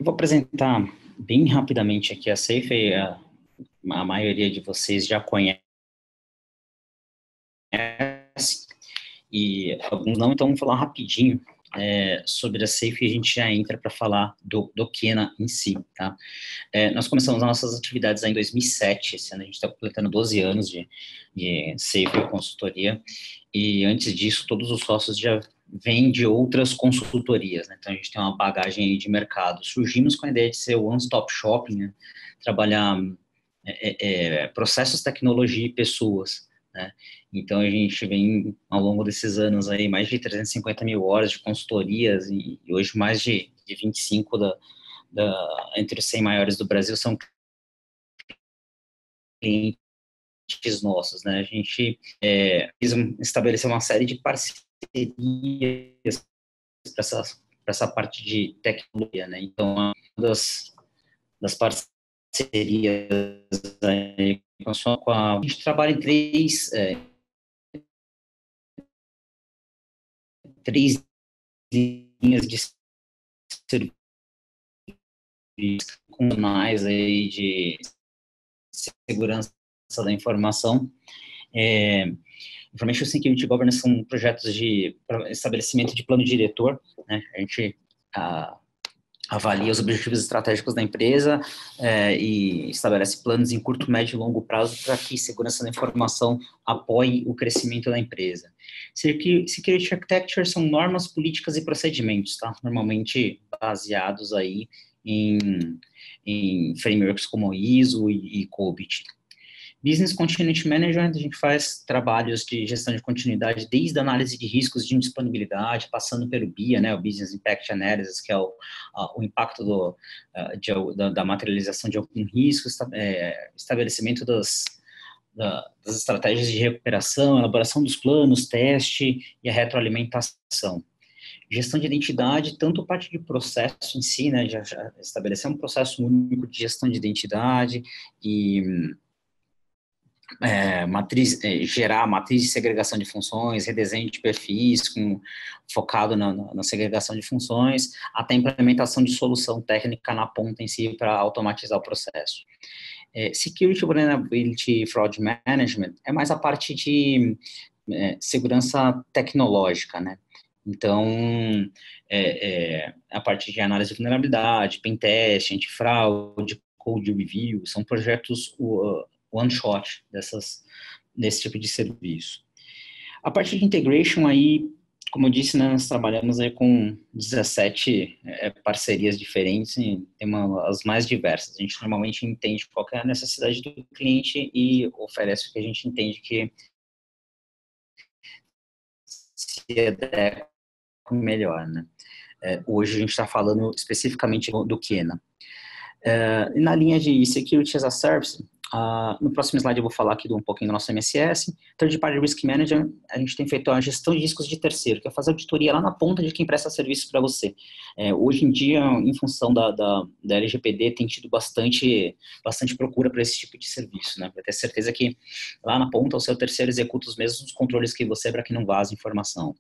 Eu vou apresentar bem rapidamente aqui a Safe, a maioria de vocês já conhece, e alguns não, então vamos falar rapidinho sobre a Safe e a gente já entra para falar do Kena em si, tá? Nós começamos as nossas atividades em 2007, esse ano a gente está completando 12 anos de Safe Consultoria, e antes disso todos os sócios já vêm de outras consultorias, né? Então a gente tem uma bagagem aí de mercado. Surgimos com a ideia de ser o one-stop shopping, né? Trabalhar processos, tecnologia e pessoas, né? Então a gente vem ao longo desses anos aí mais de 350 mil horas de consultorias e hoje mais de 25 entre os 100 maiores do Brasil são clientes nossos, né? A gente estabeleceu uma série de parcerias para essa parte de tecnologia, né? Então, uma das parcerias aí, a gente trabalha em três linhas de serviço com mais aí de segurança da informação. Information Security Governance são projetos de estabelecimento de plano diretor, né? A gente avalia os objetivos estratégicos da empresa e estabelece planos em curto, médio e longo prazo para que segurança da informação apoie o crescimento da empresa. Security Architecture são normas, políticas e procedimentos, tá? Normalmente baseados aí em frameworks como ISO e COBIT. Business Continuity Management, a gente faz trabalhos de gestão de continuidade desde a análise de riscos de indisponibilidade, passando pelo BIA, né, o Business Impact Analysis, que é o impacto da materialização de algum risco, estabelecimento das estratégias de recuperação, elaboração dos planos, teste e a retroalimentação. Gestão de identidade, tanto a parte de processo em si, né, já estabelecer um processo único de gestão de identidade e gerar matriz de segregação de funções, redesenho de perfis focado na segregação de funções, até implementação de solução técnica na ponta em si para automatizar o processo. Security, Vulnerability, Fraud Management é mais a parte de segurança tecnológica, né? Então, a parte de análise de vulnerabilidade, pentest, antifraude, code review, são projetos one shot desse tipo de serviço. A parte de integration aí, como eu disse, né, nós trabalhamos aí com 17 parcerias diferentes e tem as mais diversas. A gente normalmente entende qual é a necessidade do cliente e oferece o que a gente entende que se adequa melhor, né? Hoje a gente está falando especificamente do Kena. Na linha de Security as a Service, no próximo slide eu vou falar aqui um pouquinho do nosso MSS. Third Party Risk Manager, a gente tem feito a gestão de riscos de terceiro, que é fazer auditoria lá na ponta de quem presta serviço para você. Hoje em dia, em função da LGPD, tem tido bastante procura para esse tipo de serviço, né? Para ter certeza que lá na ponta o seu terceiro executa os mesmos controles que você para que não vaze informação.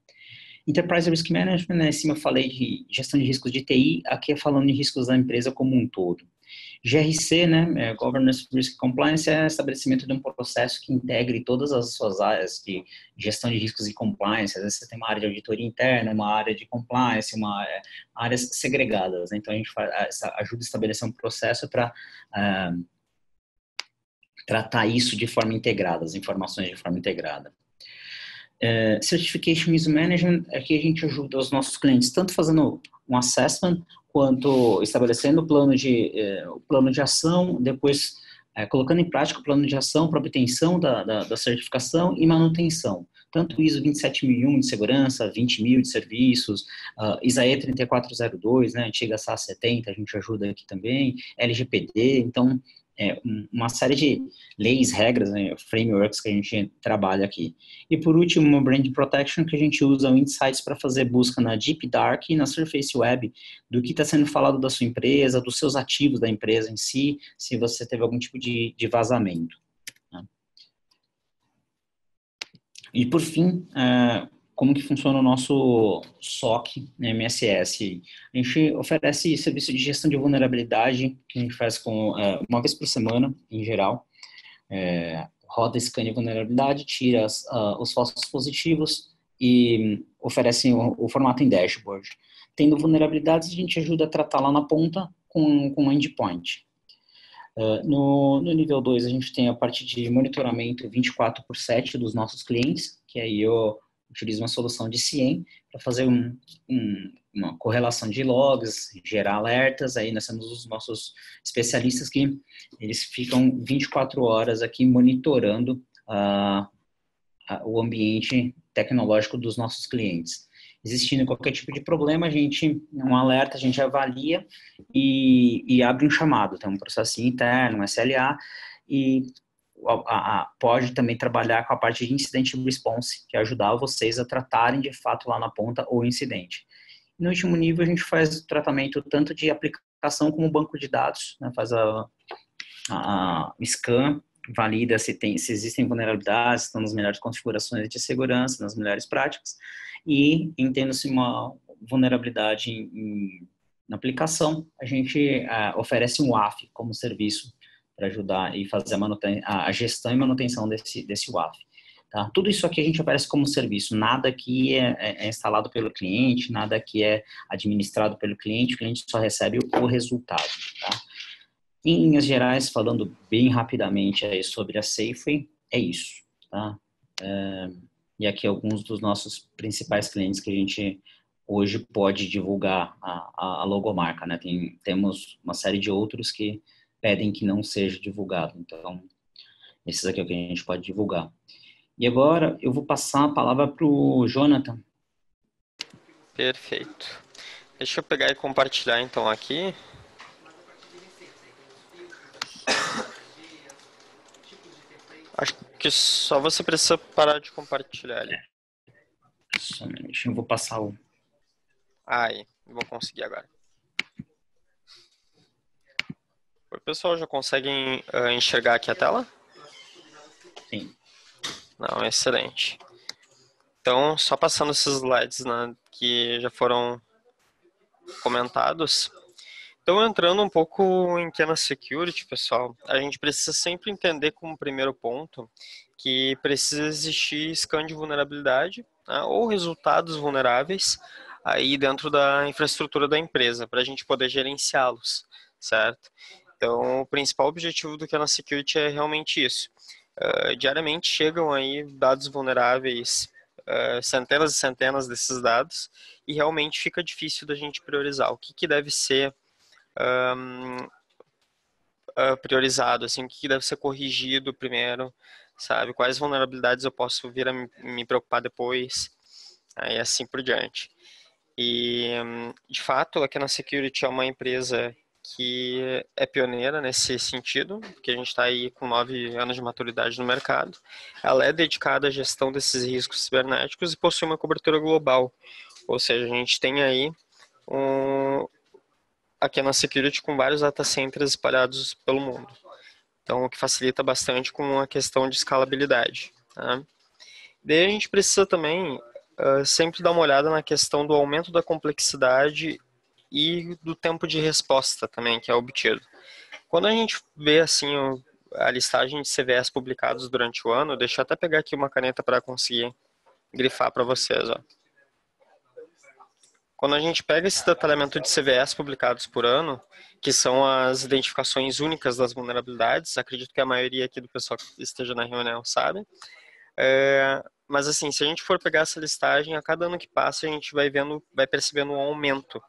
Enterprise Risk Management, né, acima eu falei de gestão de riscos de TI, aqui é falando de riscos da empresa como um todo. GRC, né, Governance Risk Compliance, é estabelecimento de um processo que integre todas as suas áreas de gestão de riscos e compliance. Às vezes você tem uma área de auditoria interna, uma área de compliance, áreas segregadas, né? Então a gente ajuda a estabelecer um processo para tratar isso de forma integrada, as informações de forma integrada. Certification ISO Management, aqui a gente ajuda os nossos clientes tanto fazendo um assessment, quanto estabelecendo o plano de ação, depois colocando em prática o plano de ação para obtenção da certificação e manutenção. Tanto ISO 27001 de segurança, 20.000 de serviços, ISAE 3402, né, antiga SAS 70, a gente ajuda aqui também, LGPD, então uma série de leis, regras, né, frameworks que a gente trabalha aqui. E por último, uma Brand Protection, que a gente usa o Insights para fazer busca na Deep Dark e na Surface Web do que está sendo falado da sua empresa, dos seus ativos da empresa em si, se você teve algum tipo de vazamento. Né? E por fim, como que funciona o nosso SOC, né, MSS. A gente oferece serviço de gestão de vulnerabilidade, que a gente faz uma vez por semana, em geral. Roda scan de vulnerabilidade, tira os falsos positivos e oferece o formato em dashboard. Tendo vulnerabilidades, a gente ajuda a tratar lá na ponta com um endpoint. No nível 2, a gente tem a parte de monitoramento 24/7 dos nossos clientes, que aí eu utilizo uma solução de CIEM para fazer uma correlação de logs, gerar alertas. Aí nós temos os nossos especialistas que eles ficam 24 horas aqui monitorando o ambiente tecnológico dos nossos clientes. Existindo qualquer tipo de problema, um alerta, a gente avalia e abre um chamado. Tem um processo interno, um SLA, e pode também trabalhar com a parte de incident response, que é ajudar vocês a tratarem de fato lá na ponta o incidente. No último nível, a gente faz o tratamento tanto de aplicação como banco de dados, né? Faz a scan, valida se existem vulnerabilidades, estão nas melhores configurações de segurança, nas melhores práticas, e entendo-se uma vulnerabilidade na aplicação, a gente oferece um WAF como serviço para ajudar e fazer a gestão e manutenção desse WAF. Tá? Tudo isso aqui a gente oferece como serviço, nada aqui é instalado pelo cliente, nada aqui é administrado pelo cliente, o cliente só recebe o resultado. Tá? Em linhas gerais, falando bem rapidamente aí sobre a Safeway, é isso, tá? E aqui alguns dos nossos principais clientes que a gente hoje pode divulgar a logomarca, né? Temos uma série de outros que pedem que não seja divulgado, então esses aqui é o que a gente pode divulgar. E agora eu vou passar a palavra para o Jonathan. Perfeito. Deixa eu pegar e compartilhar então aqui. Acho que só você precisa parar de compartilhar ali. Só um minutinho, eu vou passar o... Aí, vou conseguir agora. Oi, pessoal, já conseguem enxergar aqui a tela? Sim. Não, excelente. Então, só passando esses slides, né, que já foram comentados. Então, entrando um pouco em Kena Security, pessoal, a gente precisa sempre entender como primeiro ponto que precisa existir scan de vulnerabilidade, né, ou resultados vulneráveis aí dentro da infraestrutura da empresa, para a gente poder gerenciá-los, certo? Então, o principal objetivo do Kena Security é realmente isso. Diariamente chegam aí dados vulneráveis, centenas e centenas desses dados, e realmente fica difícil da gente priorizar o que deve ser priorizado, assim, o que deve ser corrigido primeiro, sabe? Quais vulnerabilidades eu posso vir a me preocupar depois, aí assim por diante. E, de fato, a Kena Security é uma empresa que é pioneira nesse sentido, porque a gente está aí com 9 anos de maturidade no mercado. Ela é dedicada à gestão desses riscos cibernéticos e possui uma cobertura global, ou seja, a gente tem aí a Kena Security com vários data centers espalhados pelo mundo. Então, o que facilita bastante com a questão de escalabilidade. Tá? Daí a gente precisa também sempre dar uma olhada na questão do aumento da complexidade e do tempo de resposta também que é obtido. Quando a gente vê assim a listagem de CVEs publicados durante o ano, deixa eu até pegar aqui uma caneta para conseguir grifar para vocês. Ó. Quando a gente pega esse detalhamento de CVEs publicados por ano, que são as identificações únicas das vulnerabilidades, acredito que a maioria aqui do pessoal que esteja na reunião sabe, mas assim, se a gente for pegar essa listagem, a cada ano que passa a gente vai percebendo um aumento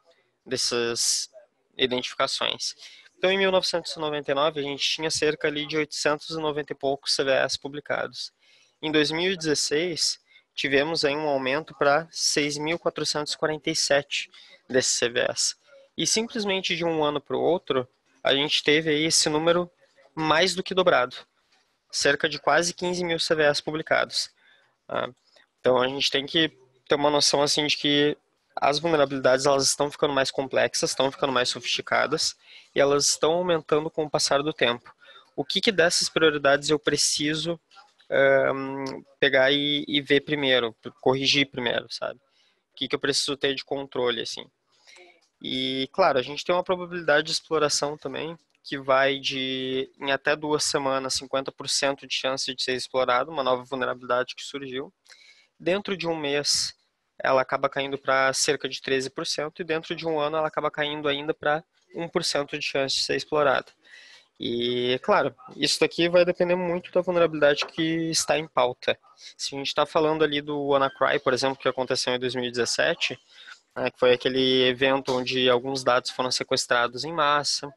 dessas identificações. Então, em 1999, a gente tinha cerca ali de 890 e poucos CVEs publicados. Em 2016, tivemos aí um aumento para 6.447 desses CVEs. E simplesmente de um ano para o outro, a gente teve aí esse número mais do que dobrado. Cerca de quase 15 mil CVEs publicados. Então, a gente tem que ter uma noção assim de que as vulnerabilidades elas estão ficando mais complexas, estão ficando mais sofisticadas e elas estão aumentando com o passar do tempo. O que dessas prioridades eu preciso pegar e ver primeiro, corrigir primeiro, sabe? O que eu preciso ter de controle, assim. E, claro, a gente tem uma probabilidade de exploração também, que vai de, em até 2 semanas, 50% de chance de ser explorado, uma nova vulnerabilidade que surgiu. Dentro de um mês, ela acaba caindo para cerca de 13%, e dentro de um ano, ela acaba caindo ainda para 1% de chance de ser explorada. E, claro, isso daqui vai depender muito da vulnerabilidade que está em pauta. Se a gente está falando ali do WannaCry, por exemplo, que aconteceu em 2017, né, que foi aquele evento onde alguns dados foram sequestrados em massa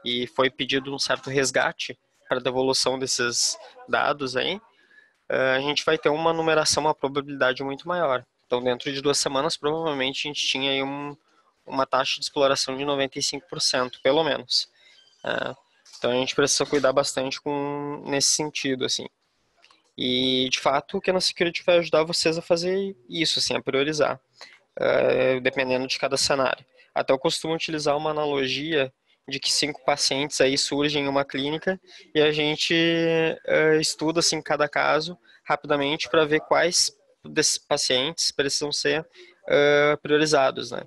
e foi pedido um certo resgate para a devolução desses dados aí, a gente vai ter uma numeração, uma probabilidade muito maior. Então, dentro de 2 semanas, provavelmente a gente tinha aí uma taxa de exploração de 95%, pelo menos. Então, a gente precisa cuidar bastante nesse sentido, assim. E, de fato, o Kena Security vai ajudar vocês a fazer isso, assim, a priorizar, dependendo de cada cenário. Até eu costumo utilizar uma analogia de que 5 pacientes aí surgem em uma clínica e a gente estuda assim cada caso rapidamente para ver quais desses pacientes precisam ser priorizados, né?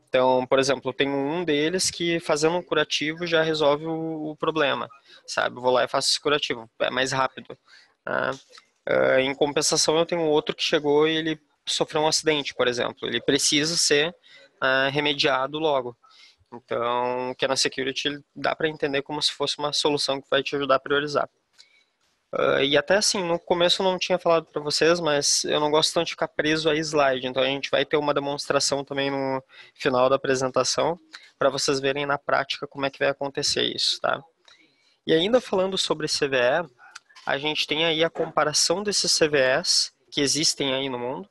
Então, por exemplo, eu tenho um deles que fazendo um curativo já resolve o problema, sabe? Eu vou lá e faço esse curativo, é mais rápido. Né? Em compensação, eu tenho outro que chegou e ele sofreu um acidente, por exemplo. Ele precisa ser remediado logo. Então, o Kena Security dá para entender como se fosse uma solução que vai te ajudar a priorizar. E até assim, no começo eu não tinha falado para vocês, mas eu não gosto tanto de ficar preso a slide, então a gente vai ter uma demonstração também no final da apresentação, para vocês verem na prática como é que vai acontecer isso, tá? E ainda falando sobre CVE, a gente tem aí a comparação desses CVEs que existem aí no mundo,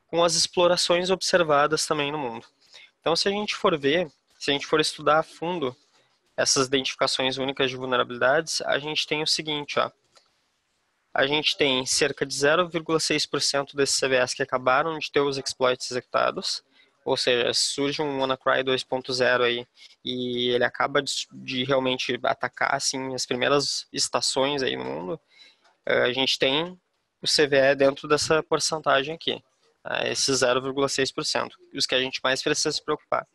com as explorações observadas também no mundo. Então, se a gente for ver, se a gente for estudar a fundo essas identificações únicas de vulnerabilidades, a gente tem o seguinte, ó. A gente tem cerca de 0,6% desses CVEs que acabaram de ter os exploits executados, ou seja, surge um WannaCry 2.0 aí e ele acaba de realmente atacar assim as primeiras estações aí no mundo. A gente tem o CVE dentro dessa porcentagem aqui, esses 0,6%, os que a gente mais precisa se preocupar.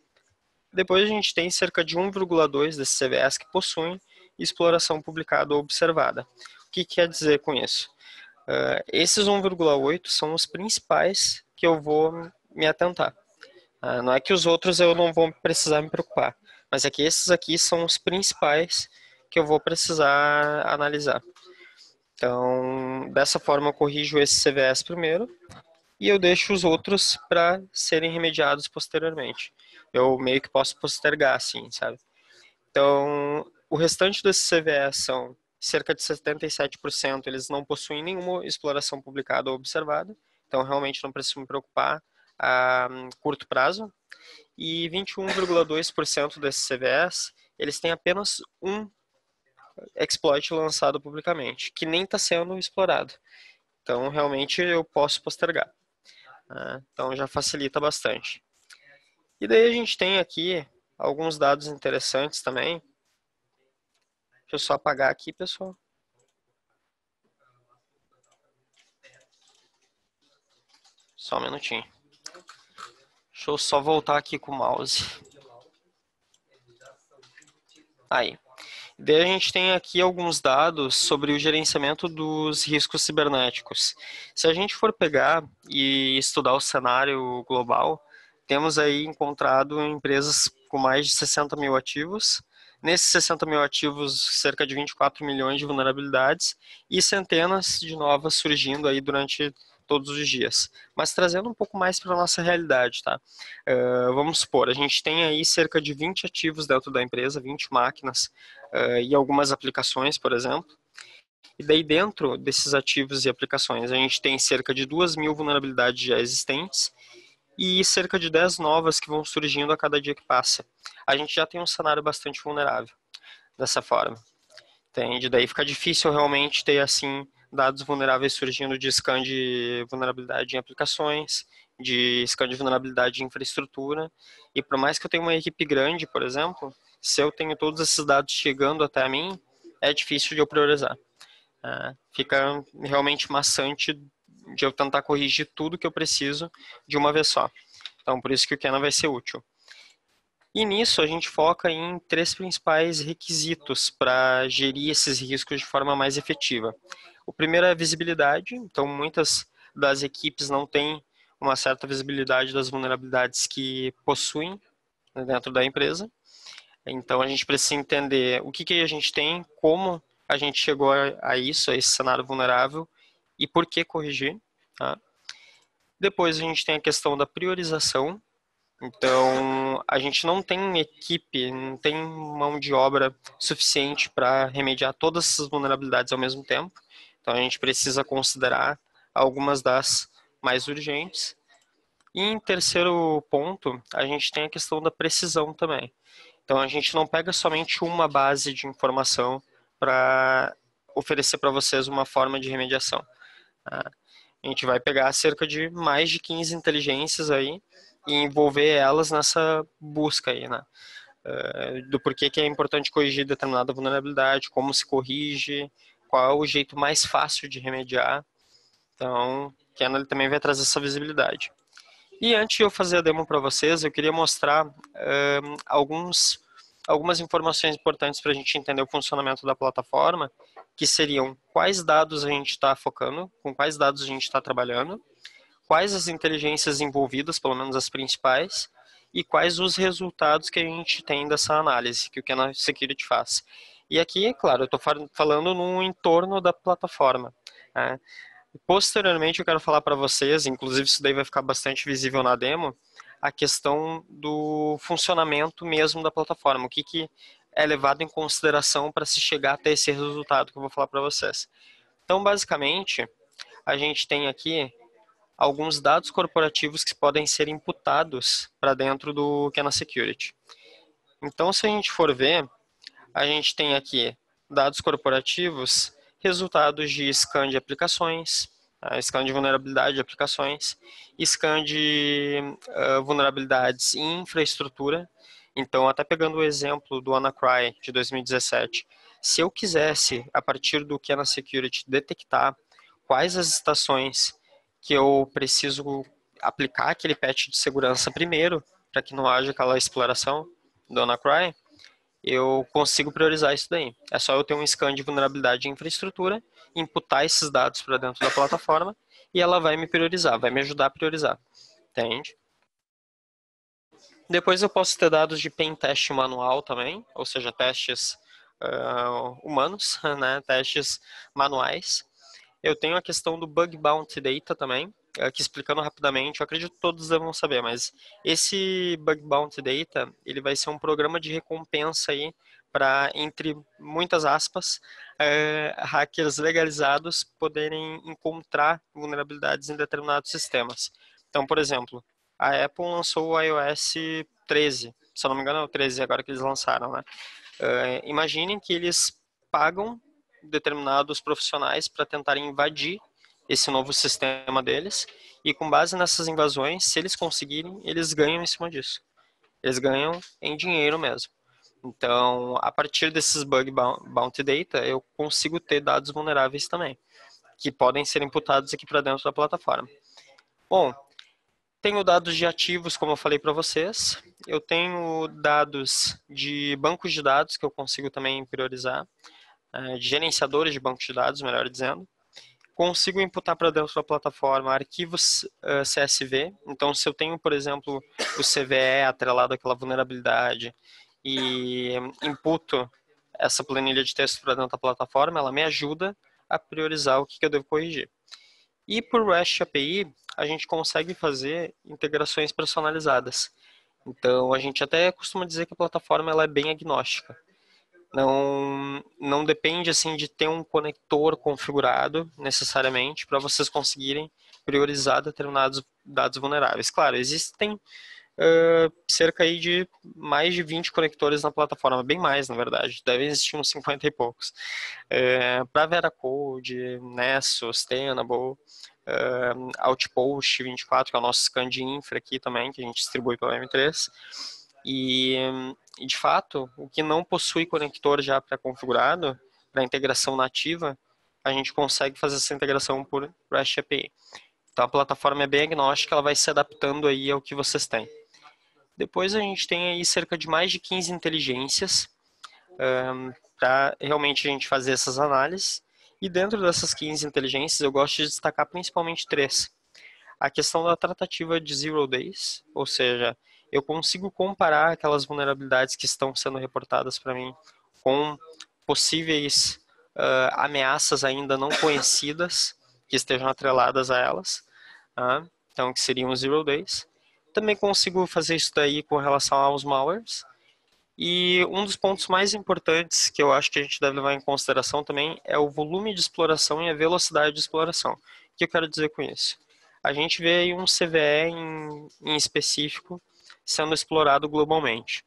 Depois a gente tem cerca de 1,2 desses CVEs que possuem exploração publicada ou observada. O que quer dizer com isso? Esses 1,8 são os principais que eu vou me atentar. Não é que os outros eu não vou precisar me preocupar, mas é que esses aqui são os principais que eu vou precisar analisar. Então, dessa forma eu corrijo esses CVEs primeiro e eu deixo os outros para serem remediados posteriormente. Eu meio que posso postergar, assim, sabe? Então, o restante desses CVEs são cerca de 77%, eles não possuem nenhuma exploração publicada ou observada, então realmente não preciso me preocupar a curto prazo. E 21,2% desses CVEs, eles têm apenas um exploit lançado publicamente, que nem está sendo explorado. Então, realmente, eu posso postergar. Então, já facilita bastante. E daí a gente tem aqui alguns dados interessantes também. Deixa eu só apagar aqui, pessoal. Só um minutinho. Deixa eu só voltar aqui com o mouse. Aí. Daí a gente tem aqui alguns dados sobre o gerenciamento dos riscos cibernéticos. Se a gente for pegar e estudar o cenário global, temos aí encontrado empresas com mais de 60 mil ativos. Nesses 60 mil ativos, cerca de 24 milhões de vulnerabilidades e centenas de novas surgindo aí durante todos os dias. Mas trazendo um pouco mais para a nossa realidade, tá? Vamos supor, a gente tem aí cerca de 20 ativos dentro da empresa, 20 máquinas e algumas aplicações, por exemplo. E daí dentro desses ativos e aplicações, a gente tem cerca de 2.000 vulnerabilidades já existentes e cerca de 10 novas que vão surgindo a cada dia que passa. A gente já tem um cenário bastante vulnerável dessa forma. Entende? Daí fica difícil realmente ter assim dados vulneráveis surgindo de scan de vulnerabilidade em aplicações, de scan de vulnerabilidade em infraestrutura. E por mais que eu tenha uma equipe grande, por exemplo, se eu tenho todos esses dados chegando até mim, é difícil de eu priorizar. Fica realmente maçante de eu tentar corrigir tudo que eu preciso de uma vez só. Então, por isso que o Kena vai ser útil. E nisso a gente foca em 3 principais requisitos para gerir esses riscos de forma mais efetiva. O primeiro é a visibilidade, então muitas das equipes não têm uma certa visibilidade das vulnerabilidades que possuem, né, dentro da empresa. Então a gente precisa entender o que a gente tem, como a gente chegou a isso, a esse cenário vulnerável e por que corrigir. Tá? Depois a gente tem a questão da priorização. Então, a gente não tem equipe, não tem mão de obra suficiente para remediar todas essas vulnerabilidades ao mesmo tempo. Então, a gente precisa considerar algumas das mais urgentes. E em terceiro ponto, a gente tem a questão da precisão também. Então, a gente não pega somente uma base de informação para oferecer para vocês uma forma de remediação. Tá? A gente vai pegar cerca de mais de 15 inteligências aí e envolver elas nessa busca aí, né? Do porquê que é importante corrigir determinada vulnerabilidade, como se corrige, qual é o jeito mais fácil de remediar. Então, Kena ele também vai trazer essa visibilidade. E antes de eu fazer a demo para vocês, eu queria mostrar algumas informações importantes para a gente entender o funcionamento da plataforma, que seriam quais dados a gente está focando, com quais dados a gente está trabalhando, quais as inteligências envolvidas, pelo menos as principais, e quais os resultados que a gente tem dessa análise que o Kena Security faz. E aqui, claro, eu estou falando no entorno da plataforma. Né? Posteriormente, eu quero falar para vocês, inclusive isso daí vai ficar bastante visível na demo, a questão do funcionamento mesmo da plataforma, o que é levado em consideração para se chegar até esse resultado que eu vou falar para vocês. Então, basicamente, a gente tem aqui alguns dados corporativos que podem ser imputados para dentro do Kena Security. Então, se a gente for ver, a gente tem aqui dados corporativos, resultados de scan de aplicações, scan de vulnerabilidade de aplicações, scan de vulnerabilidades em infraestrutura. Então, até pegando o exemplo do WannaCry de 2017, se eu quisesse, a partir do Kena Security, detectar quais as estações que eu preciso aplicar aquele patch de segurança primeiro, para que não haja aquela exploração do WannaCry, eu consigo priorizar isso daí. É só eu ter um scan de vulnerabilidade de infraestrutura, imputar esses dados para dentro da plataforma e ela vai me priorizar, vai me ajudar a priorizar. Entende? Depois eu posso ter dados de pen teste manual também, ou seja, testes humanos, né? Testes manuais. Eu tenho a questão do Bug Bounty Data também, que explicando rapidamente, eu acredito que todos devam saber, mas esse Bug Bounty Data, ele vai ser um programa de recompensa aí para, entre muitas aspas, hackers legalizados poderem encontrar vulnerabilidades em determinados sistemas. Então, por exemplo, a Apple lançou o iOS 13, se eu não me engano é o 13 agora que eles lançaram, né? Imaginem que eles pagam determinados profissionais para tentarem invadir esse novo sistema deles e com base nessas invasões, se eles conseguirem, eles ganham em cima disso. Eles ganham em dinheiro mesmo. Então, a partir desses bug bounty data, eu consigo ter dados vulneráveis também, que podem ser imputados aqui para dentro da plataforma. Bom, tenho dados de ativos, como eu falei para vocês. Eu tenho dados de bancos de dados que eu consigo também priorizar, de gerenciadores de bancos de dados, melhor dizendo. Consigo imputar para dentro da plataforma arquivos CSV. Então, se eu tenho, por exemplo, o CVE atrelado àquela vulnerabilidade e imputo essa planilha de texto para dentro da plataforma, ela me ajuda a priorizar o que eu devo corrigir. E por REST API, a gente consegue fazer integrações personalizadas. Então, a gente até costuma dizer que a plataforma ela é bem agnóstica. Não depende assim de ter um conector configurado necessariamente para vocês conseguirem priorizar determinados dados vulneráveis. Claro, existem cerca aí de mais de 20 conectores na plataforma, bem mais na verdade, devem existir uns 50 e poucos. Para Veracode, Nessus, Tenable, Outpost 24, que é o nosso scan de infra aqui também, que a gente distribui pela M3. E, de fato, o que não possui conector já pré-configurado, para integração nativa, a gente consegue fazer essa integração por REST API. Então a plataforma é bem agnóstica, ela vai se adaptando aí ao que vocês têm. Depois a gente tem aí cerca de mais de 15 inteligências para realmente a gente fazer essas análises. E dentro dessas 15 inteligências eu gosto de destacar principalmente 3. A questão da tratativa de Zero Days, ou seja, eu consigo comparar aquelas vulnerabilidades que estão sendo reportadas para mim com possíveis ameaças ainda não conhecidas que estejam atreladas a elas, então que seriam os Zero Days. Também consigo fazer isso daí com relação aos malwares. E um dos pontos mais importantes que eu acho que a gente deve levar em consideração também é o volume de exploração e a velocidade de exploração. O que eu quero dizer com isso? A gente vê aí um CVE em específico sendo explorado globalmente.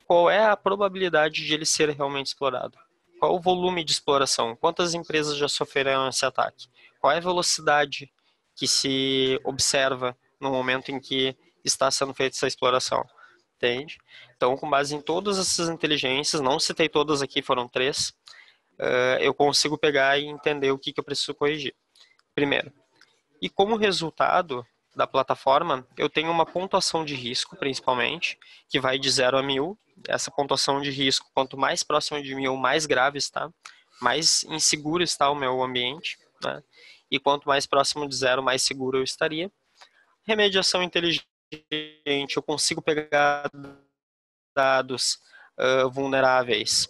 Qual é a probabilidade de ele ser realmente explorado? Qual o volume de exploração? Quantas empresas já sofreram esse ataque? Qual é a velocidade que se observa no momento em que está sendo feita essa exploração? Entende? Então, com base em todas essas inteligências, não citei todas aqui, foram 3, eu consigo pegar e entender o que eu preciso corrigir. Primeiro, e como resultado da plataforma, eu tenho uma pontuação de risco, principalmente, que vai de 0 a 1000. Essa pontuação de risco, quanto mais próximo de 1000, mais grave está, mais inseguro está o meu ambiente, né? E quanto mais próximo de 0, mais seguro eu estaria. Remediação inteligente, eu consigo pegar dados vulneráveis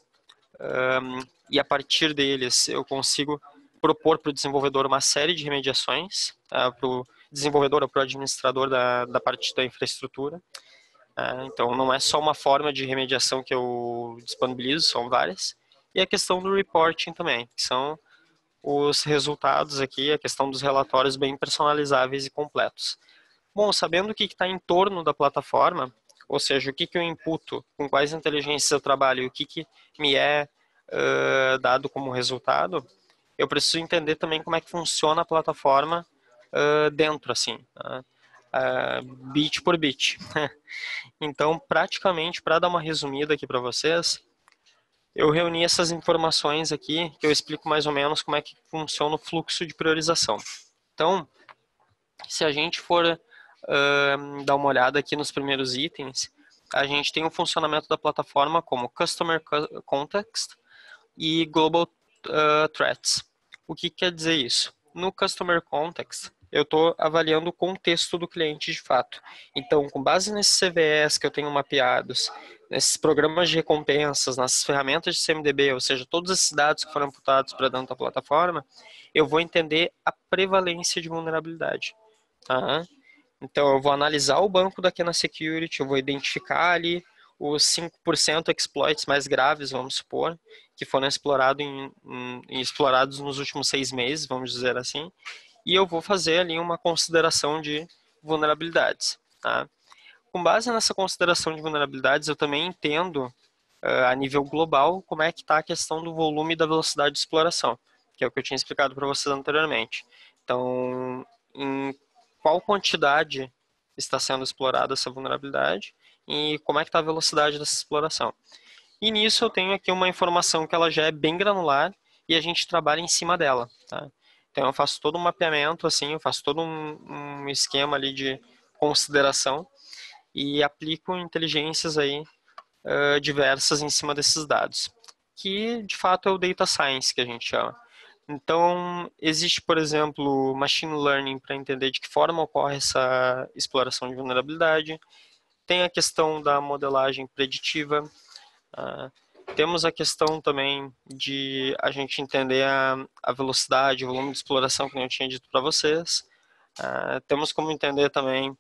e a partir deles eu consigo propor para o desenvolvedor uma série de remediações, para o desenvolvedor ou para o administrador da parte da infraestrutura. Então não é só uma forma de remediação que eu disponibilizo, são várias. E a questão do reporting também, que são os resultados aqui, a questão dos relatórios bem personalizáveis e completos. Bom, sabendo o que está em torno da plataforma, ou seja, o que eu imputo, com quais inteligências eu trabalho e o que me é dado como resultado, eu preciso entender também como é que funciona a plataforma dentro, assim, bit por bit. Então, praticamente, para dar uma resumida aqui para vocês, eu reuni essas informações aqui, que eu explico mais ou menos como é que funciona o fluxo de priorização. Então, se a gente for dar uma olhada aqui nos primeiros itens, a gente tem o funcionamento da plataforma como Customer Context e Global Threats. O que quer dizer isso? No Customer Context, eu estou avaliando o contexto do cliente de fato. Então, com base nesses CVEs que eu tenho mapeados, nesses programas de recompensas, nas ferramentas de CMDB, ou seja, todos esses dados que foram imputados para dentro da plataforma, eu vou entender a prevalência de vulnerabilidade. Tá? Então, eu vou analisar o banco da Kena Security, eu vou identificar ali os 5% exploits mais graves, vamos supor, que foram explorados nos últimos 6 meses, vamos dizer assim, e eu vou fazer ali uma consideração de vulnerabilidades. Tá? Com base nessa consideração de vulnerabilidades, eu também entendo, a nível global, como é que está a questão do volume e da velocidade de exploração, que é o que eu tinha explicado para vocês anteriormente. Então, em qual quantidade está sendo explorada essa vulnerabilidade e como é que está a velocidade dessa exploração. E nisso eu tenho aqui uma informação que ela já é bem granular e a gente trabalha em cima dela. Tá? Então eu faço todo um mapeamento, assim, eu faço todo um esquema ali de consideração e aplico inteligências aí diversas em cima desses dados, que de fato é o data science que a gente chama. Então, existe, por exemplo, machine learning para entender de que forma ocorre essa exploração de vulnerabilidade. Tem a questão da modelagem preditiva. Temos a questão também de a gente entender a velocidade, o volume de exploração, que eu tinha dito para vocês. Temos como entender também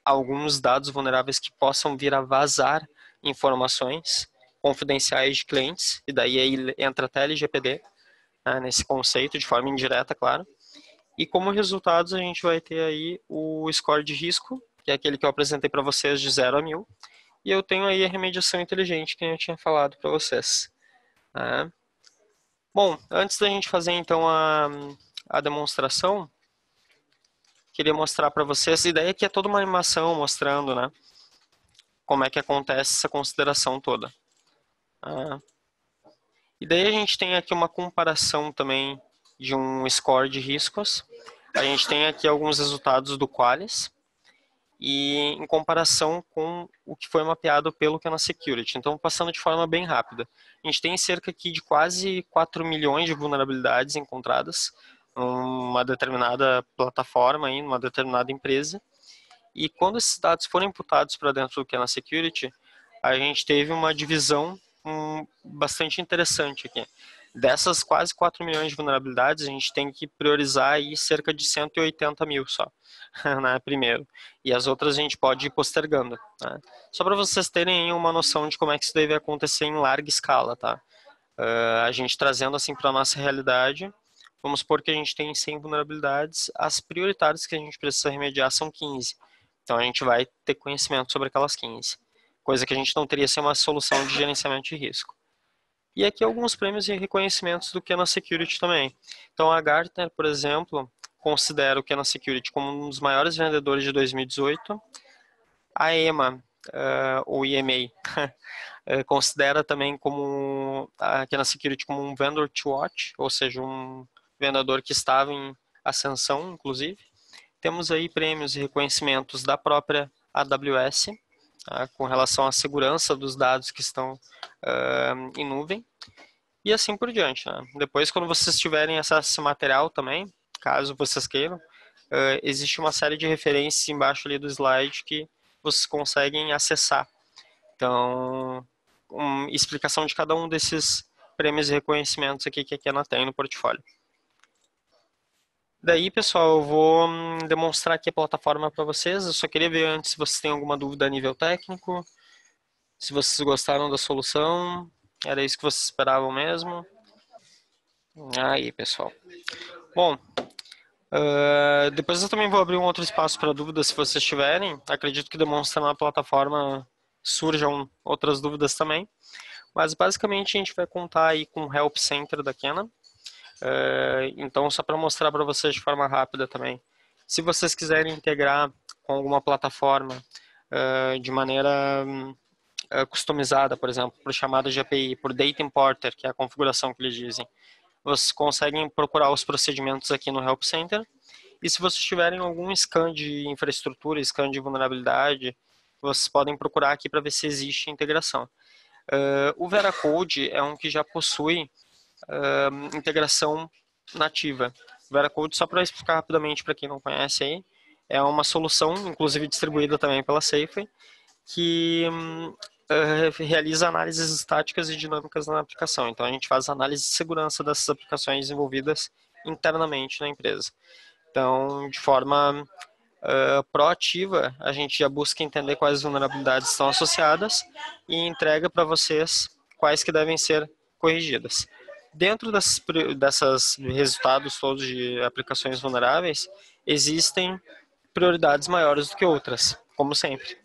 alguns dados vulneráveis que possam vir a vazar informações confidenciais de clientes, e daí aí entra até LGPD, nesse conceito, de forma indireta, claro. E como resultados a gente vai ter aí o score de risco, que é aquele que eu apresentei para vocês de 0 a 1000, e eu tenho aí a remediação inteligente que eu tinha falado para vocês. Bom, antes da gente fazer então a demonstração, queria mostrar para vocês, a ideia aqui é toda uma animação mostrando, né, como é que acontece essa consideração toda. E daí a gente tem aqui uma comparação também de um score de riscos. A gente tem aqui alguns resultados do Qualys e em comparação com o que foi mapeado pelo Kena Security. Então, passando de forma bem rápida. A gente tem cerca aqui de quase 4 milhões de vulnerabilidades encontradas numa determinada plataforma, numa determinada empresa. E quando esses dados foram imputados para dentro do Kena Security, a gente teve uma divisão bastante interessante aqui. Dessas quase 4 milhões de vulnerabilidades, a gente tem que priorizar aí cerca de 180 mil só, né, primeiro. E as outras a gente pode ir postergando. Né? Só para vocês terem uma noção de como é que isso deve acontecer em larga escala, tá? A gente trazendo assim para a nossa realidade, vamos supor que a gente tem 100 vulnerabilidades, as prioritárias que a gente precisa remediar são 15. Então a gente vai ter conhecimento sobre aquelas 15. Coisa que a gente não teria sem uma solução de gerenciamento de risco. E aqui alguns prêmios e reconhecimentos do Kena Security também. Então a Gartner, por exemplo, considera o Kena Security como um dos maiores vendedores de 2018. A EMA, ou EMA, considera também como a Kena Security como um vendor to watch, ou seja, um vendedor que estava em ascensão, inclusive. Temos aí prêmios e reconhecimentos da própria AWS, tá, com relação à segurança dos dados que estão em nuvem, e assim por diante. Né? Depois, quando vocês tiverem acesso a esse material também, caso vocês queiram, existe uma série de referências embaixo ali do slide que vocês conseguem acessar. Então, explicação de cada um desses prêmios e reconhecimentos aqui que a Kena tem no portfólio. Daí, pessoal, eu vou demonstrar aqui a plataforma para vocês. Eu só queria ver antes se vocês têm alguma dúvida a nível técnico, se vocês gostaram da solução, era isso que vocês esperavam mesmo. Aí, pessoal. Bom, depois eu também vou abrir um outro espaço para dúvidas se vocês tiverem. Acredito que demonstrando a plataforma surjam outras dúvidas também. Mas basicamente a gente vai contar aí com o Help Center da Kena. Então, só para mostrar para vocês de forma rápida também, se vocês quiserem integrar com alguma plataforma de maneira customizada, por exemplo, por chamada de API, por Data Importer, que é a configuração que eles dizem, vocês conseguem procurar os procedimentos aqui no Help Center. E se vocês tiverem algum scan de infraestrutura, scan de vulnerabilidade, vocês podem procurar aqui para ver se existe integração. O Veracode é um que já possui integração nativa. O Veracode, só para explicar rapidamente para quem não conhece aí, é uma solução, inclusive distribuída também pela Safeway, que realiza análises estáticas e dinâmicas na aplicação. Então a gente faz análise de segurança dessas aplicações desenvolvidas internamente na empresa. Então, de forma proativa, a gente já busca entender quais vulnerabilidades estão associadas e entrega para vocês quais que devem ser corrigidas. Dentro desses resultados todos de aplicações vulneráveis, existem prioridades maiores do que outras, como sempre.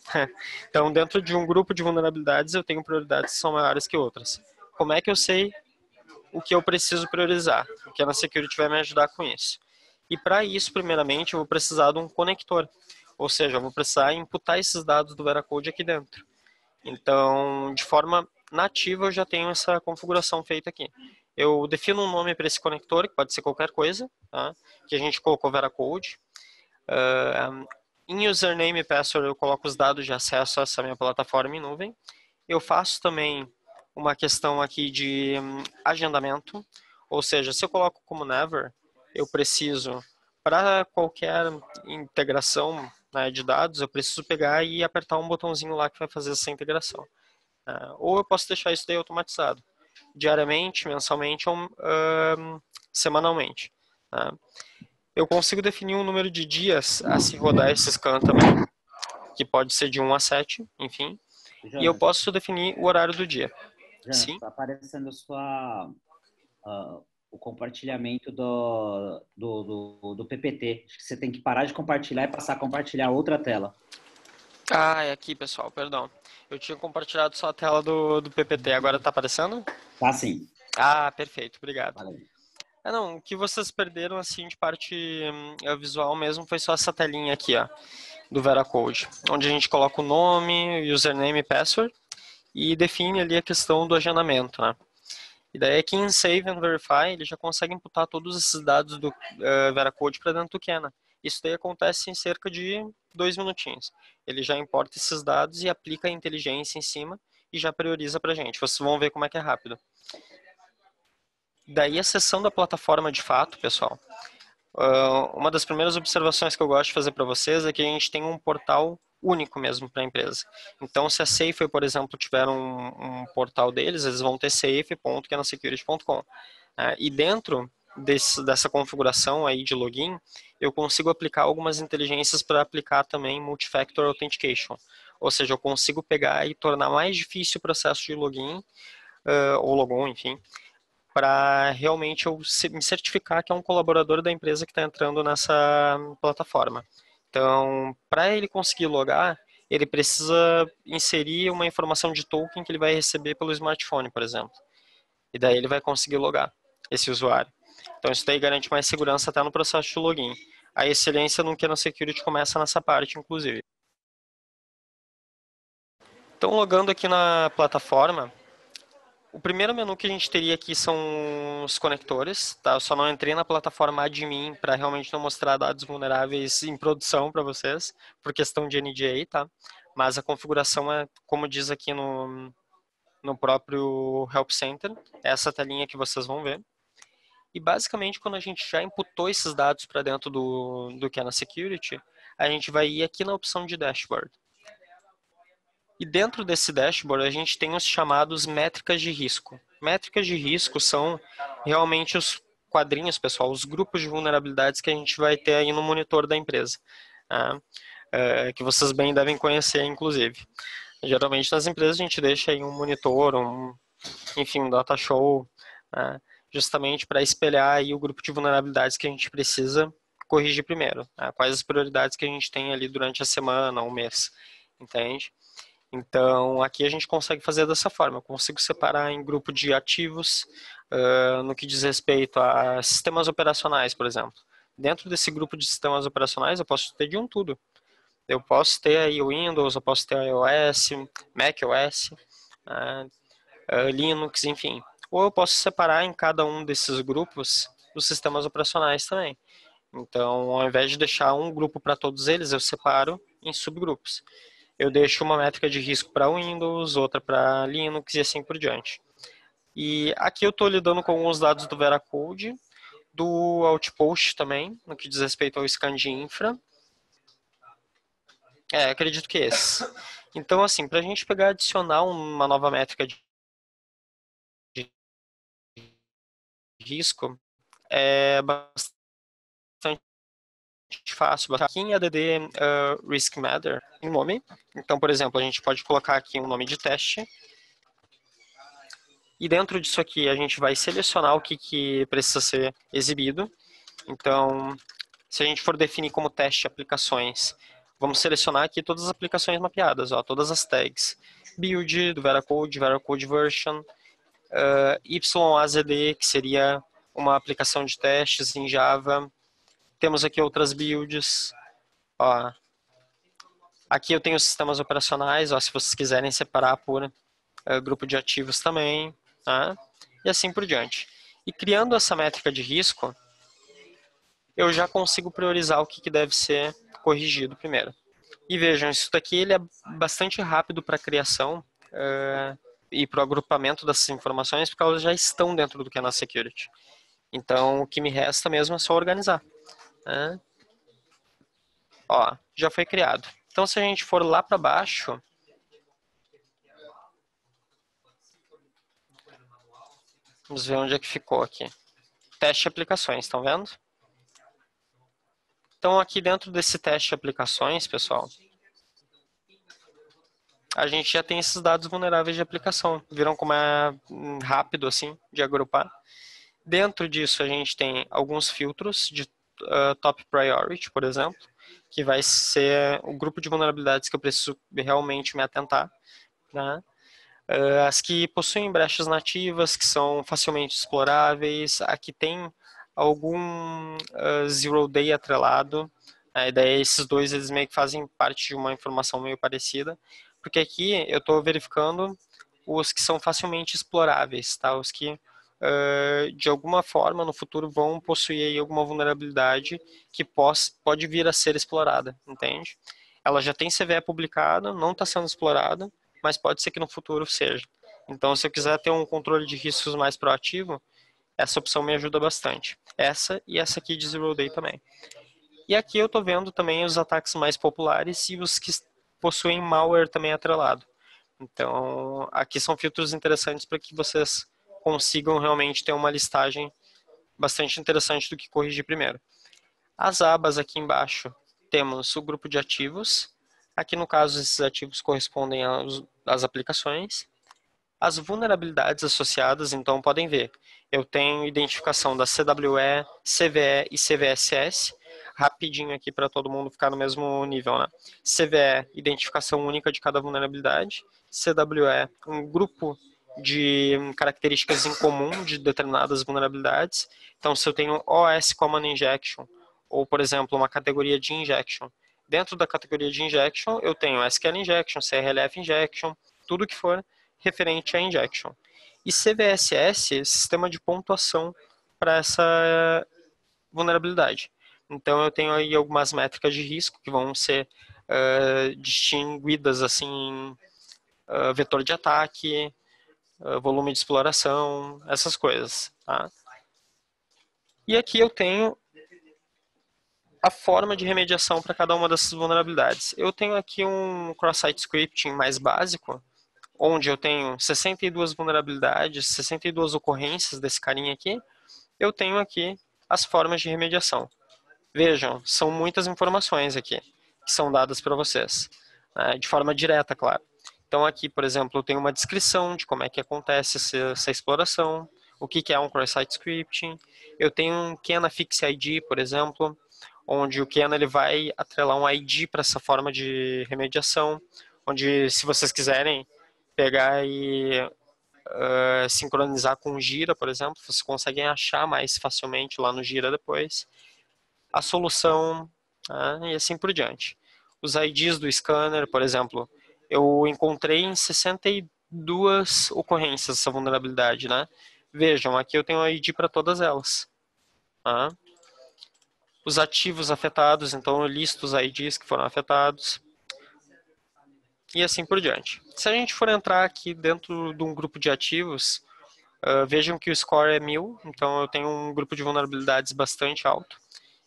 Então, dentro de um grupo de vulnerabilidades, eu tenho prioridades que são maiores que outras. Como é que eu sei o que eu preciso priorizar? O Kena Security vai me ajudar com isso. E para isso, primeiramente, eu vou precisar de um conector. Ou seja, eu vou precisar imputar esses dados do Veracode aqui dentro. Então, de forma nativa, eu já tenho essa configuração feita aqui. Eu defino um nome para esse conector, que pode ser qualquer coisa, tá? Que a gente colocou Veracode. Em username e password, eu coloco os dados de acesso a essa minha plataforma em nuvem. Eu faço também uma questão aqui de agendamento. Ou seja, se eu coloco como never, eu preciso, para qualquer integração, né, de dados, eu preciso pegar e apertar um botãozinho lá que vai fazer essa integração. Ou eu posso deixar isso daí automatizado, diariamente, mensalmente ou semanalmente. Tá? Eu consigo definir um número de dias a se rodar esse scan também, que pode ser de 1 a 7, enfim. Jonas, E eu posso definir o horário do dia. Jonas, está aparecendo o compartilhamento do PPT. Acho que você tem que parar de compartilhar e passar a compartilhar outra tela. É aqui, pessoal, perdão. Eu tinha compartilhado só a tela do PPT, agora está aparecendo? Tá sim. Perfeito, obrigado. Valeu. Não, o que vocês perderam, assim, de parte visual mesmo, foi só essa telinha aqui, ó, do Veracode, onde a gente coloca o nome, username e password, e define ali a questão do agendamento, né? E daí aqui em Save and Verify, ele já consegue imputar todos esses dados do Veracode para dentro do Kena. Isso daí acontece em cerca de 2 minutinhos. Ele já importa esses dados e aplica a inteligência em cima e já prioriza para a gente. Vocês vão ver como é que é rápido. Daí a seção da plataforma de fato, pessoal. Uma das primeiras observações que eu gosto de fazer para vocês é que a gente tem um portal único mesmo para a empresa. Então, se a Safe, por exemplo, tiver um portal deles, eles vão ter safe.kenasecurity.com. E dentro dessa configuração aí de login, eu consigo aplicar algumas inteligências para aplicar também Multifactor Authentication. Ou seja, eu consigo pegar e tornar mais difícil o processo de login, ou logon, enfim, para realmente eu me certificar que é um colaborador da empresa que está entrando nessa plataforma. Então, para ele conseguir logar, ele precisa inserir uma informação de token que ele vai receber pelo smartphone, por exemplo. E daí ele vai conseguir logar esse usuário. Então, isso daí garante mais segurança até no processo de login. A excelência no Kena Security começa nessa parte, inclusive. Então, logando aqui na plataforma, o primeiro menu que a gente teria aqui são os conectores, tá? Eu só não entrei na plataforma admin para realmente não mostrar dados vulneráveis em produção para vocês, por questão de NDA, tá? Mas a configuração é, como diz aqui no próprio Help Center, é essa telinha que vocês vão ver. E basicamente, quando a gente já imputou esses dados para dentro do Kena Security, a gente vai ir aqui na opção de Dashboard. E dentro desse dashboard a gente tem os chamados métricas de risco. Métricas de risco são realmente os quadrinhos, pessoal, os grupos de vulnerabilidades que a gente vai ter aí no monitor da empresa, tá? Que vocês bem devem conhecer, inclusive. Geralmente nas empresas a gente deixa aí um monitor, enfim, um data show, tá? Justamente para espelhar aí o grupo de vulnerabilidades que a gente precisa corrigir primeiro, tá? Quais as prioridades que a gente tem ali durante a semana, um mês, entende? Então, aqui a gente consegue fazer dessa forma. Eu consigo separar em grupo de ativos, no que diz respeito a sistemas operacionais, por exemplo. Dentro desse grupo de sistemas operacionais, eu posso ter de um tudo. Eu posso ter aí o Windows, eu posso ter iOS, macOS, Linux, enfim. Ou eu posso separar em cada um desses grupos os sistemas operacionais também. Então, ao invés de deixar um grupo para todos eles, eu separo em subgrupos. Eu deixo uma métrica de risco para Windows, outra para Linux e assim por diante. E aqui eu estou lidando com alguns dados do Veracode, do Outpost também, no que diz respeito ao scan de infra. Acredito que esse. Então, assim, para a gente pegar e adicionar uma nova métrica de risco, é bastante fácil. Aqui em ADD Risk Matter, em nome. Então, por exemplo, a gente pode colocar aqui um nome de teste. E dentro disso aqui, a gente vai selecionar o que precisa ser exibido. Então, se a gente for definir como teste aplicações, vamos selecionar aqui todas as aplicações mapeadas, ó, todas as tags. Build, do Veracode, Veracode Version, YAZD, que seria uma aplicação de testes em Java. Temos aqui outras builds. Ó. Aqui eu tenho os sistemas operacionais, ó, se vocês quiserem separar por grupo de ativos também. Tá? E assim por diante. E criando essa métrica de risco, eu já consigo priorizar o que deve ser corrigido primeiro. E vejam, isso daqui ele é bastante rápido para a criação e para o agrupamento dessas informações, porque elas já estão dentro do Kena Security. Então, o que me resta mesmo é só organizar. Né? Ó, já foi criado. Então, se a gente for lá para baixo, vamos ver onde é que ficou aqui. Teste aplicações, estão vendo? Então, aqui dentro desse teste de aplicações, pessoal, a gente já tem esses dados vulneráveis de aplicação. Viram como é rápido, assim, de agrupar? Dentro disso, a gente tem alguns filtros de top priority, por exemplo, que vai ser o grupo de vulnerabilidades que eu preciso realmente me atentar, né? As que possuem brechas nativas, que são facilmente exploráveis, aqui tem algum zero day atrelado, e daí esses dois eles meio que fazem parte de uma informação meio parecida, porque aqui eu estou verificando os que são facilmente exploráveis, tá? Os que de alguma forma, no futuro, vão possuir aí alguma vulnerabilidade que pode vir a ser explorada, entende? Ela já tem CVE publicada, não está sendo explorada, mas pode ser que no futuro seja. Então, se eu quiser ter um controle de riscos mais proativo, essa opção me ajuda bastante. Essa e essa aqui de Zero Day também. E aqui eu estou vendo também os ataques mais populares e os que possuem malware também atrelado. Então, aqui são filtros interessantes para que vocês consigam realmente ter uma listagem bastante interessante do que corrigir primeiro. As abas aqui embaixo, temos o grupo de ativos. Aqui, no caso, esses ativos correspondem às aplicações. As vulnerabilidades associadas, então, podem ver. Eu tenho identificação da CWE, CVE e CVSS. Rapidinho aqui para todo mundo ficar no mesmo nível, né? CVE, identificação única de cada vulnerabilidade. CWE, um grupo de características em comum de determinadas vulnerabilidades. Então, se eu tenho OS Common Injection, ou, por exemplo, uma categoria de injection, dentro da categoria de injection, eu tenho SQL Injection, CRLF Injection, tudo que for referente a injection. E CVSS, sistema de pontuação para essa vulnerabilidade. Então, eu tenho aí algumas métricas de risco que vão ser distinguidas assim, vetor de ataque, volume de exploração, essas coisas. Tá? E aqui eu tenho a forma de remediação para cada uma dessas vulnerabilidades. Eu tenho aqui um cross-site scripting mais básico, onde eu tenho 62 vulnerabilidades, 62 ocorrências desse carinha aqui. Eu tenho aqui as formas de remediação. Vejam, são muitas informações aqui que são dadas para vocês, né, de forma direta, claro. Então aqui, por exemplo, eu tenho uma descrição de como é que acontece essa exploração, o que é um cross-site scripting. Eu tenho um Kena Fix ID, por exemplo, onde o Kena ele vai atrelar um ID para essa forma de remediação, onde, se vocês quiserem pegar e sincronizar com o Gira, por exemplo, vocês conseguem achar mais facilmente lá no Gira depois a solução, e assim por diante. Os IDs do scanner, por exemplo, eu encontrei em 62 ocorrências essa vulnerabilidade, né? Vejam, aqui eu tenho um ID para todas elas. Tá? Os ativos afetados, então eu listo os IDs que foram afetados. E assim por diante. Se a gente for entrar aqui dentro de um grupo de ativos, vejam que o score é 1000, então eu tenho um grupo de vulnerabilidades bastante alto.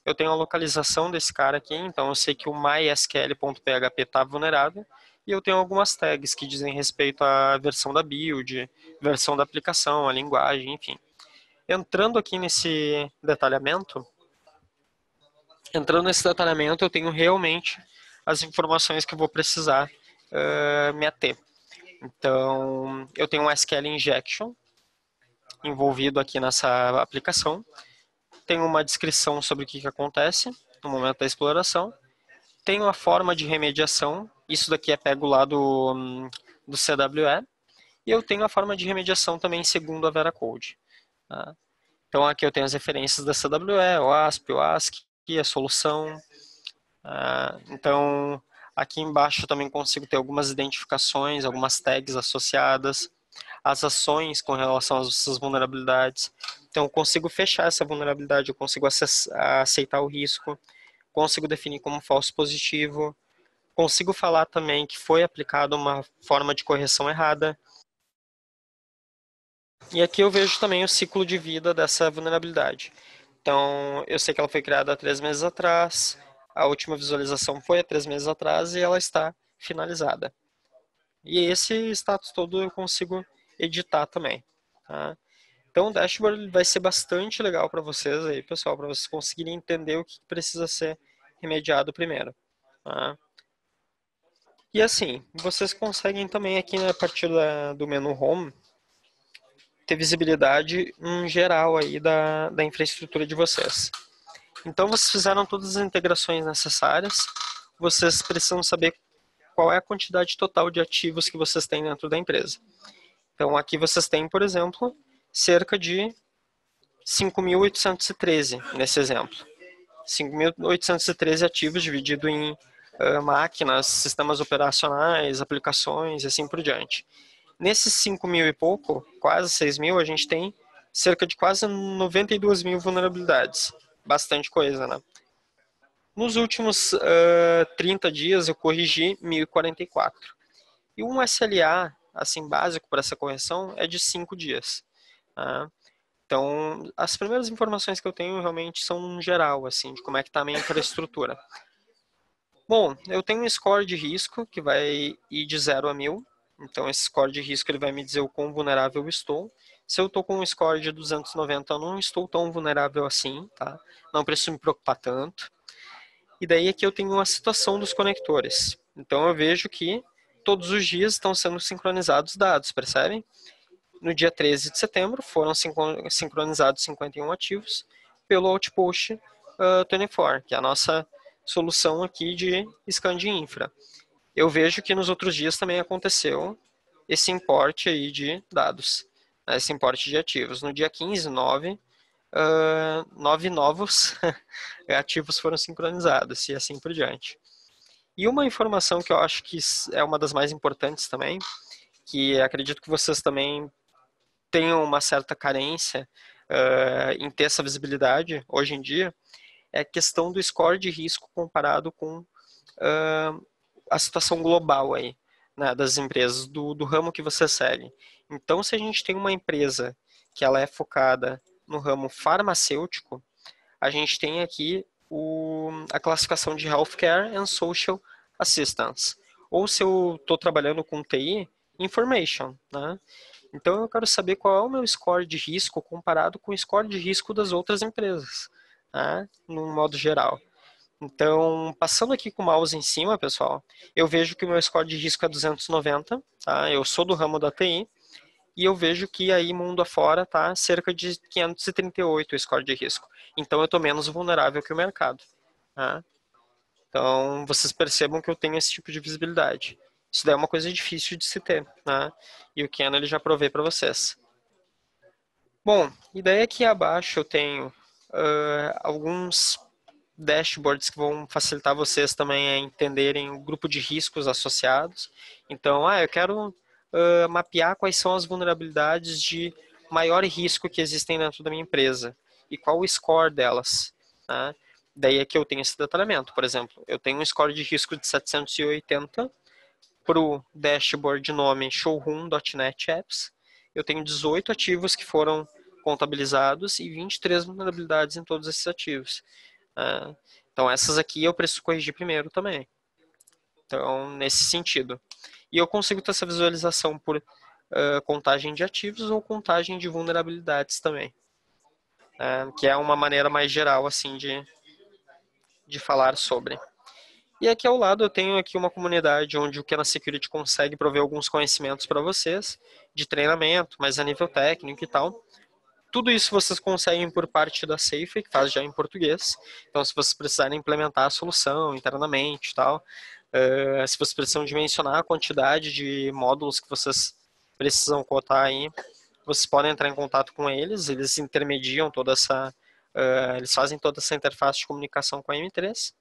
Eu tenho a localização desse cara aqui, então eu sei que o mysql.php está vulnerável, e eu tenho algumas tags que dizem respeito à versão da build, versão da aplicação, a linguagem, enfim. Entrando aqui nesse detalhamento, eu tenho realmente as informações que eu vou precisar me ater. Então, eu tenho um SQL Injection envolvido aqui nessa aplicação. Tenho uma descrição sobre o que acontece no momento da exploração. Tenho a forma de remediação. Isso daqui é pego lá do CWE. E eu tenho a forma de remediação também segundo a Veracode. Tá? Então, aqui eu tenho as referências da CWE, o ASP, o ASCII, a solução. Então, aqui embaixo eu também consigo ter algumas identificações, algumas tags associadas, as ações com relação a essas vulnerabilidades. Então, eu consigo fechar essa vulnerabilidade, eu consigo aceitar o risco, consigo definir como falso positivo, consigo falar também que foi aplicada uma forma de correção errada. E aqui eu vejo também o ciclo de vida dessa vulnerabilidade. Então, eu sei que ela foi criada há 3 meses atrás, a última visualização foi há 3 meses atrás e ela está finalizada. E esse status todo eu consigo editar também. Tá? Então, o dashboard vai ser bastante legal para vocês aí, pessoal, para vocês conseguirem entender o que precisa ser remediado primeiro. Tá? E assim, vocês conseguem também aqui a partir do menu Home ter visibilidade em geral aí da infraestrutura de vocês. Então, vocês fizeram todas as integrações necessárias, vocês precisam saber qual é a quantidade total de ativos que vocês têm dentro da empresa. Então, aqui vocês têm, por exemplo, cerca de 5.813 nesse exemplo. 5.813 ativos dividido em máquinas, sistemas operacionais, aplicações e assim por diante. Nesses 5.000 e pouco, quase 6.000, a gente tem cerca de quase 92 mil vulnerabilidades. Bastante coisa, né? Nos últimos 30 dias, eu corrigi 1.044. E um SLA, assim, básico para essa correção é de 5 dias. Tá? Então, as primeiras informações que eu tenho realmente são no geral, assim, de como é que está a minha infraestrutura. Bom, eu tenho um score de risco que vai ir de 0 a 1.000. Então, esse score de risco ele vai me dizer o quão vulnerável eu estou. Se eu estou com um score de 290, eu não estou tão vulnerável assim, tá? Não preciso me preocupar tanto. E daí aqui eu tenho a situação dos conectores. Então, eu vejo que todos os dias estão sendo sincronizados dados, percebem? No dia 13 de setembro, foram sincronizados 51 ativos pelo Outpost 24, que é a nossa solução aqui de scan de infra. Eu vejo que nos outros dias também aconteceu esse importe aí de dados, né, esse importe de ativos. No dia 15, 9 novos ativos foram sincronizados e assim por diante. E uma informação que eu acho que é uma das mais importantes também, que acredito que vocês também tenham uma certa carência em ter essa visibilidade hoje em dia, é a questão do score de risco comparado com a situação global aí, né, das empresas, do ramo que você segue. Então, se a gente tem uma empresa que ela é focada no ramo farmacêutico, a gente tem aqui a classificação de Healthcare and Social Assistance. Ou se eu estou trabalhando com TI, Information, né? Então eu quero saber qual é o meu score de risco comparado com o score de risco das outras empresas, tá? No modo geral. Então, passando aqui com o mouse em cima, pessoal, eu vejo que o meu score de risco é 290, tá? Eu sou do ramo da TI e eu vejo que aí mundo afora tá cerca de 538 o score de risco. Então eu estou menos vulnerável que o mercado, tá? Então, vocês percebam que eu tenho esse tipo de visibilidade. Isso daí é uma coisa difícil de se ter, né? E o Ken ele já provei para vocês. Bom, e daí aqui abaixo eu tenho alguns dashboards que vão facilitar vocês também a entenderem o grupo de riscos associados. Então, eu quero mapear quais são as vulnerabilidades de maior risco que existem dentro da minha empresa e qual o score delas. Tá? Daí aqui eu tenho esse detalhamento. Por exemplo, eu tenho um score de risco de 780 para o dashboard de nome showroom.net apps. Eu tenho 18 ativos que foram contabilizados e 23 vulnerabilidades em todos esses ativos. Então essas aqui eu preciso corrigir primeiro também. Então, nesse sentido. E eu consigo ter essa visualização por contagem de ativos ou contagem de vulnerabilidades também. Que é uma maneira mais geral assim de falar sobre. E aqui ao lado eu tenho aqui uma comunidade onde o Kena Security consegue prover alguns conhecimentos para vocês, de treinamento, mas a nível técnico e tal. Tudo isso vocês conseguem por parte da Safe, que faz já em português. Então, se vocês precisarem implementar a solução internamente e tal, se vocês precisam dimensionar a quantidade de módulos que vocês precisam cotar aí, vocês podem entrar em contato com eles intermediam toda essa, eles fazem toda essa interface de comunicação com a M3.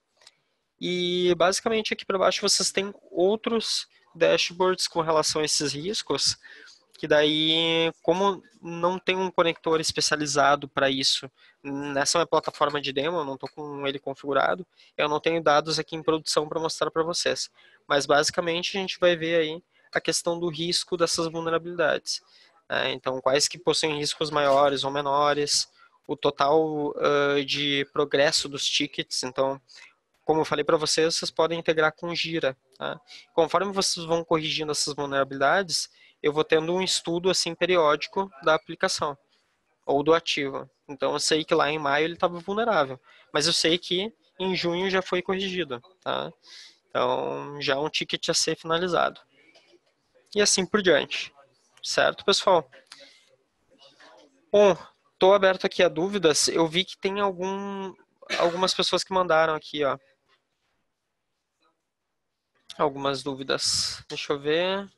E basicamente aqui para baixo vocês têm outros dashboards com relação a esses riscos, que daí, como não tem um conector especializado para isso, nessa minha plataforma de demo, eu não estou com ele configurado, eu não tenho dados aqui em produção para mostrar para vocês. Mas basicamente a gente vai ver aí a questão do risco dessas vulnerabilidades. Então, quais que possuem riscos maiores ou menores, o total de progresso dos tickets. Então, como eu falei para vocês, vocês podem integrar com Gira. Tá? Conforme vocês vão corrigindo essas vulnerabilidades, eu vou tendo um estudo assim periódico da aplicação ou do ativo. Então eu sei que lá em maio ele estava vulnerável, mas eu sei que em junho já foi corrigido. Tá? Então já é um ticket a ser finalizado. E assim por diante. Certo, pessoal? Bom, estou aberto aqui a dúvidas. Eu vi que tem algumas pessoas que mandaram aqui, ó. Algumas dúvidas. Deixa eu ver.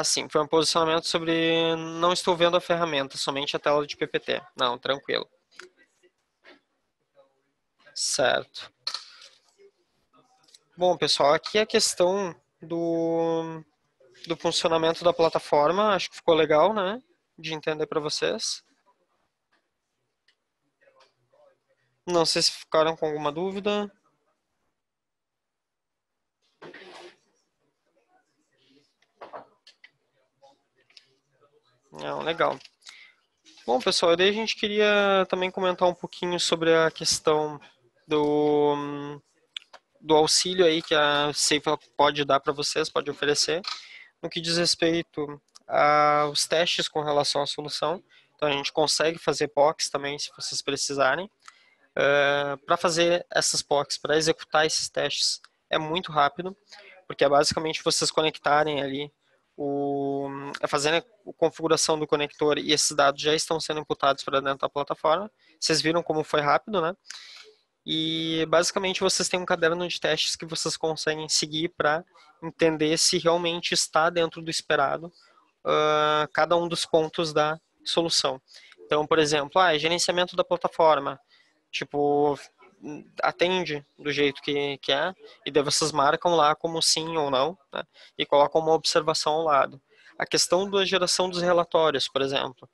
Sim, foi um posicionamento sobre não estou vendo a ferramenta, somente a tela de PPT. Não, tranquilo. Certo. Bom, pessoal, aqui é a questão do do funcionamento da plataforma. Acho que ficou legal, né? De entender para vocês. Não sei se ficaram com alguma dúvida. Não, legal. Bom, pessoal, daí a gente queria também comentar um pouquinho sobre a questão do auxílio aí que a Safe pode dar para vocês, pode oferecer, no que diz respeito aos testes com relação à solução. Então a gente consegue fazer POCs também, se vocês precisarem. Para fazer essas POCs, para executar esses testes, é muito rápido, porque é basicamente vocês conectarem ali, fazendo a configuração do conector e esses dados já estão sendo imputados para dentro da plataforma. Vocês viram como foi rápido, né? E basicamente vocês têm um caderno de testes que vocês conseguem seguir para entender se realmente está dentro do esperado cada um dos pontos da solução. Então, por exemplo, gerenciamento da plataforma, tipo, atende do jeito que é, e daí vocês marcam lá como sim ou não, né, e colocam uma observação ao lado. A questão da geração dos relatórios, por exemplo,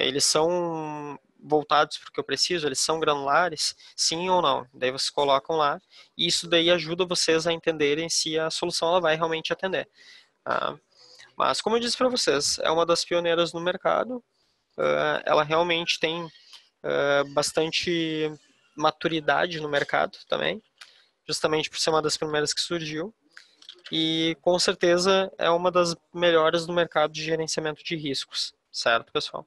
eles são voltados para o que eu preciso, eles são granulares, sim ou não. Daí vocês colocam lá, e isso daí ajuda vocês a entenderem se a solução ela vai realmente atender. Mas, como eu disse para vocês, é uma das pioneiras no mercado, ela realmente tem bastante maturidade no mercado também, justamente por ser uma das primeiras que surgiu, e com certeza é uma das melhores no mercado de gerenciamento de riscos, certo, pessoal?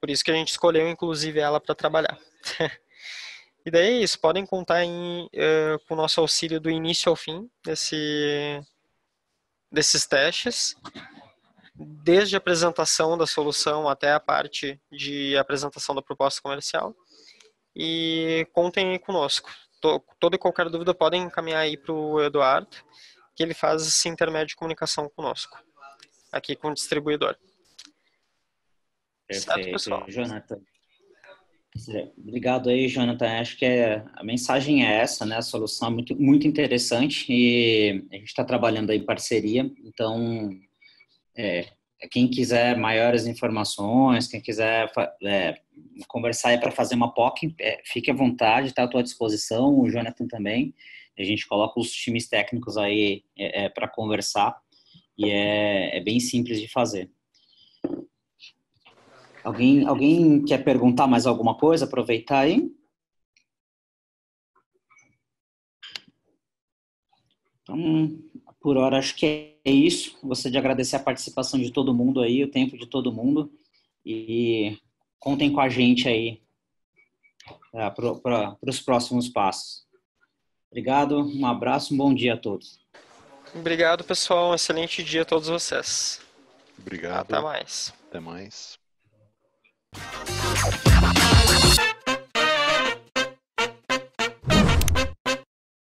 Por isso que a gente escolheu, inclusive, ela para trabalhar. E daí é isso, podem contar com o nosso auxílio do início ao fim desses testes, desde a apresentação da solução até a parte de apresentação da proposta comercial. E contem aí conosco. Toda e qualquer dúvida podem encaminhar aí para o Eduardo, que ele faz esse intermédio de comunicação conosco, aqui com o distribuidor. Certo, Perfeito, pessoal? Jonathan. Obrigado aí, Jonathan. Acho que a mensagem é essa, né? A solução é muito, muito interessante e a gente está trabalhando aí em parceria. Então, quem quiser maiores informações, quem quiser conversar aí para fazer uma POC, fique à vontade, está à tua disposição. O Jonathan também. A gente coloca os times técnicos aí para conversar e é bem simples de fazer. Alguém quer perguntar mais alguma coisa? Aproveitar aí. Então, por hora, acho que é isso. Gostaria de agradecer a participação de todo mundo aí, o tempo de todo mundo. E contem com a gente aí para os próximos passos. Obrigado, um abraço, um bom dia a todos. Obrigado, pessoal. Um excelente dia a todos vocês. Obrigado. Até mais. Até mais.